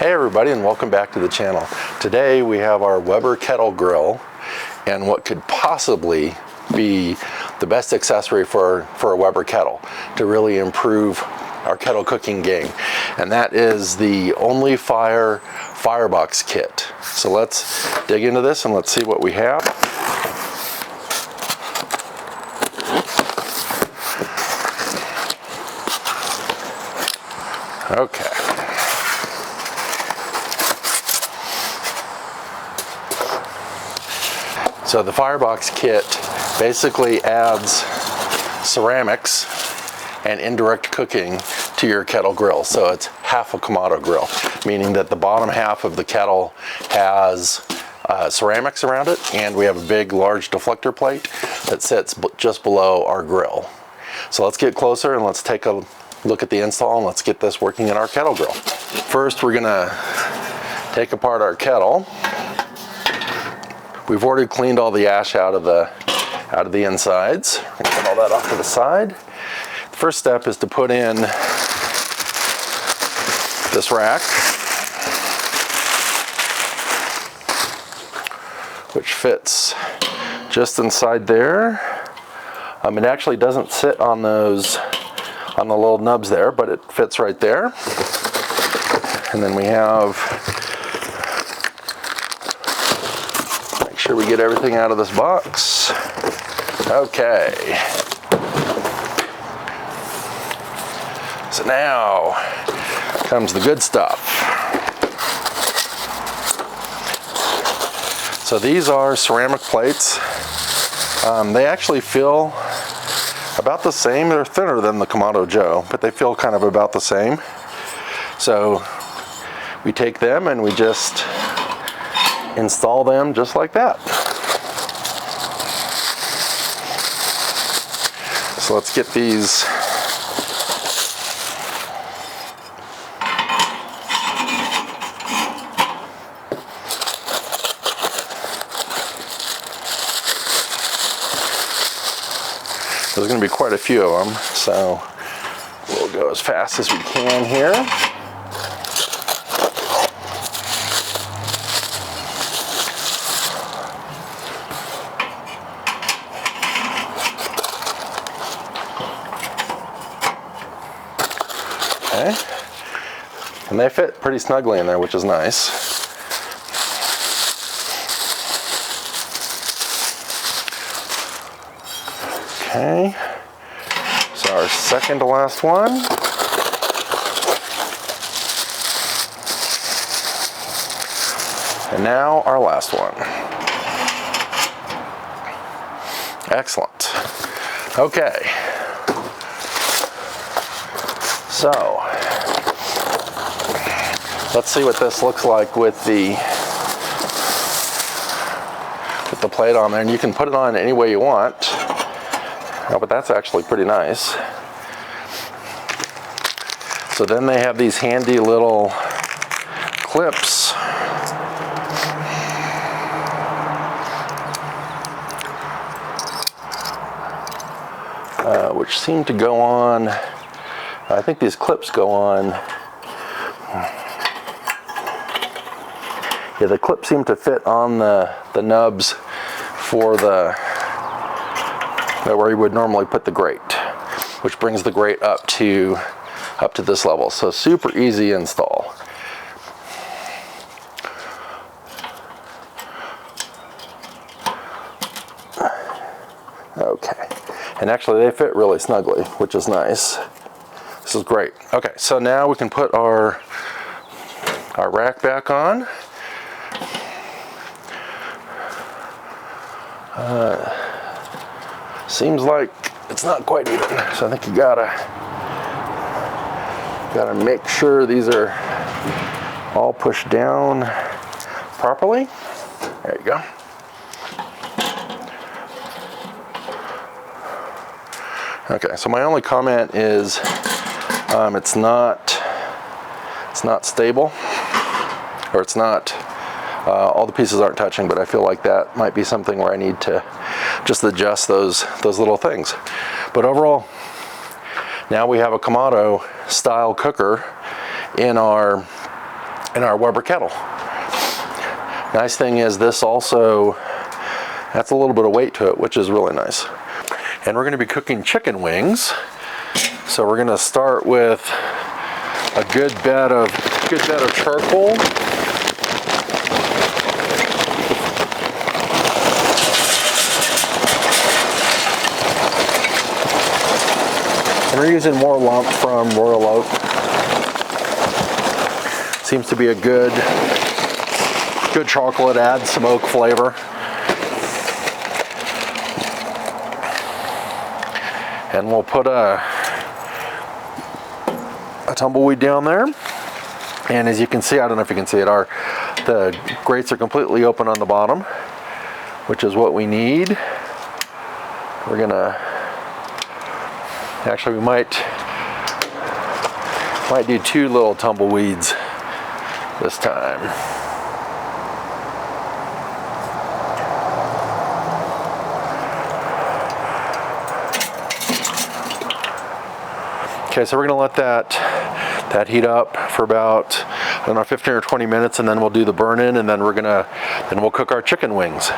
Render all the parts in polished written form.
Hey everybody, and welcome back to the channel. Today we have our Weber Kettle grill and what could possibly be the best accessory for a Weber Kettle to really improve our kettle cooking game, and that is the OnlyFire Firebox kit. So let's dig into this and let's see what we have. Okay. So the Firebox kit basically adds ceramics and indirect cooking to your kettle grill. So it's half a Kamado grill, meaning that the bottom half of the kettle has ceramics around it, and we have a big, large deflector plate that sits just below our grill. So let's get closer and let's take a look at the install and let's get this working in our kettle grill. First, we're gonna take apart our kettle. We've already cleaned all the ash out of the insides. We're gonna put all that off to the side. The first step is to put in this rack, which fits just inside there. It actually doesn't sit on the little nubs there, but it fits right there. And then we have, make sure we get everything out of this box. Okay. So now comes the good stuff. So these are ceramic plates. They actually feel about the same. They're thinner than the Kamado Joe, but they feel kind of about the same. So we take them and we just install them just like that. So let's get these There's going to be quite a few of them, so we'll go as fast as we can here. Okay, and they fit pretty snugly in there, which is nice. Okay, so our second to last one. And now our last one. Excellent. Okay. So, let's see what this looks like with the plate on there, and you can put it on any way you want. Oh, but that's actually pretty nice. So then they have these handy little clips. Which seem to go on, I think these clips go on. Yeah, the clips seem to fit on the nubs for where you would normally put the grate, which brings the grate up to this level. So super easy install. Okay, and actually they fit really snugly, which is nice. This is great. Okay, so now we can put our rack back on. Seems like it's not quite even, so I think you gotta make sure these are all pushed down properly. There you go. Okay, so my only comment is it's not stable, or it's not. All the pieces aren't touching, but I feel like that might be something where I need to just adjust those little things. But overall, now we have a Kamado style cooker in our in our Weber Kettle. Nice thing is this also, that's a little bit of weight to it, which is really nice. And we're going to be cooking chicken wings. So we're going to start with a good bed of charcoal. And we're using more lump from Royal Oak. Seems to be a good charcoal. It adds some oak flavor. And we'll put a tumbleweed down there. And as you can see, I don't know if you can see it, the grates are completely open on the bottom, which is what we need. We're gonna, actually we might do 2 little tumbleweeds this time. Okay, so we're gonna let that heat up for about, I don't know, 15 or 20 minutes, and then we'll do the burn-in, and then we'll cook our chicken wings.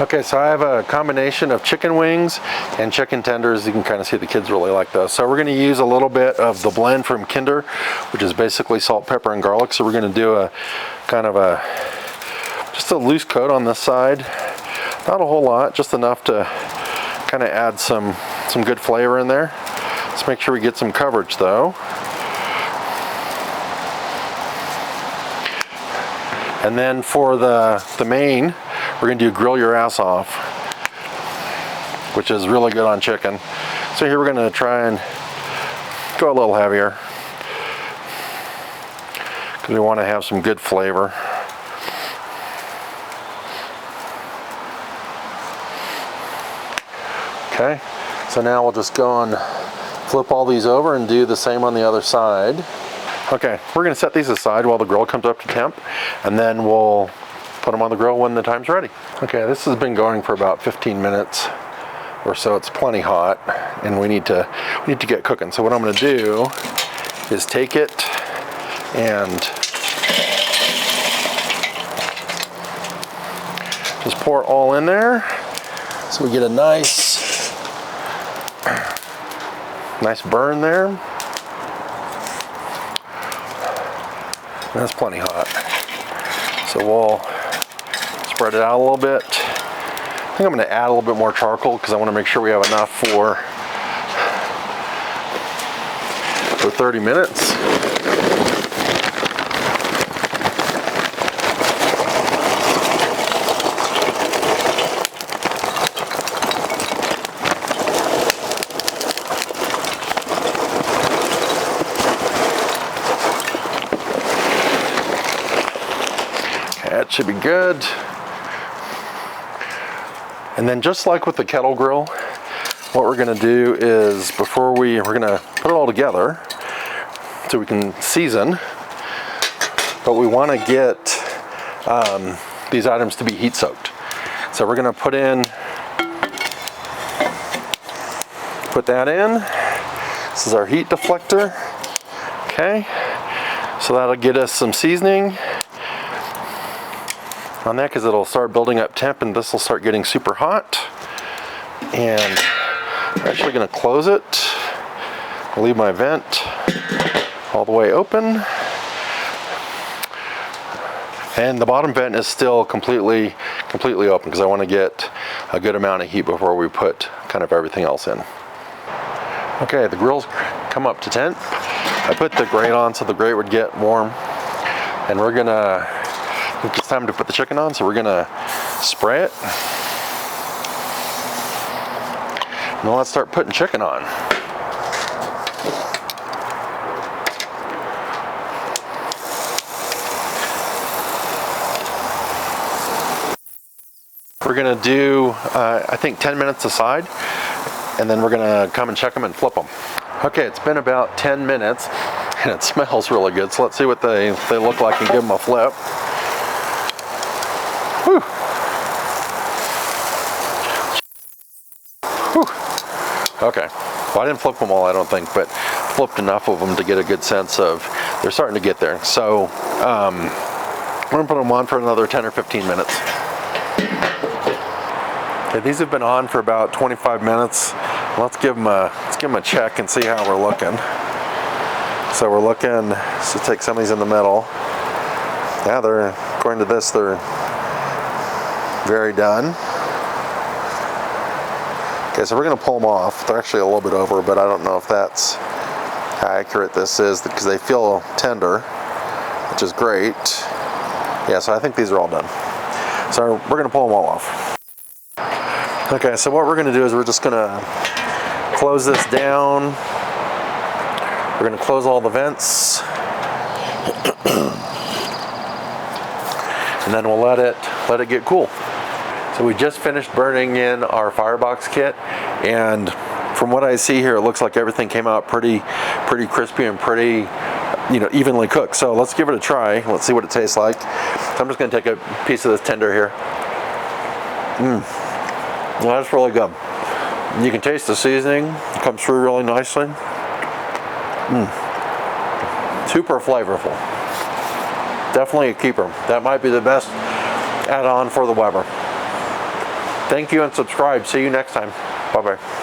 Okay, so I have a combination of chicken wings and chicken tenders. You can kind of see the kids really like those. So we're gonna use a little bit of the blend from Kinder, which is basically salt, pepper, and garlic. So we're gonna do a kind of just a loose coat on this side. Not a whole lot, just enough to kind of add some good flavor in there. Let's make sure we get some coverage though. And then for the main, we're gonna do grill your ass off, which is really good on chicken. So here we're gonna try and go a little heavier because we want to have some good flavor. Okay, so now we'll just go and flip all these over and do the same on the other side. Okay, we're gonna set these aside while the grill comes up to temp, and then we'll put them on the grill when the time's ready. Okay, this has been going for about 15 minutes or so. It's plenty hot, and we need to get cooking. So what I'm gonna do is take it and just pour it all in there so we get a nice burn there. That's plenty hot. So we'll spread it out a little bit. I think I'm going to add a little bit more charcoal because I want to make sure we have enough for 30 minutes. That should be good. And then just like with the kettle grill, what we're gonna do is we're gonna put it all together so we can season, but we wanna get these items to be heat soaked. So we're gonna put that in. This is our heat deflector. Okay, so that'll get us some seasoning on that because it'll start building up temp, and this will start getting super hot. And I'm actually going to close it. I'll leave my vent all the way open, and the bottom vent is still completely open because I want to get a good amount of heat before we put kind of everything else in. Okay, the grill's come up to temp. I put the grate on so the grate would get warm, and I think it's time to put the chicken on, so we're gonna spray it. Now let's start putting chicken on. We're gonna do, I think 10 minutes aside, and then we're gonna come and check them and flip them. Okay, it's been about 10 minutes, and it smells really good, so let's see what they look like and give them a flip. Whew. Whew. Okay, well I didn't flip them all I don't think, but flipped enough of them to get a good sense of they're starting to get there. So we're gonna put them on for another 10 or 15 minutes. Okay, these have been on for about 25 minutes. Let's give them a check and see how we're looking. So we're looking, so take some of these in the middle. Yeah, they're, according to this, they're very done. Okay, so we're gonna pull them off. They're actually a little bit over, but I don't know if that's how accurate this is because they feel tender, which is great. Yeah, so I think these are all done. So we're gonna pull them all off. Okay, so what we're gonna do is we're just gonna close this down. We're gonna close all the vents. And then we'll let it get cool. So we just finished burning in our Firebox kit, and from what I see here, it looks like everything came out pretty crispy and pretty, evenly cooked. So let's give it a try. Let's see what it tastes like. So I'm just gonna take a piece of this tender here. Well, that's really good. You can taste the seasoning. It comes through really nicely. Super flavorful. Definitely a keeper. That might be the best add-on for the Weber. Thank you and subscribe. See you next time. Bye-bye.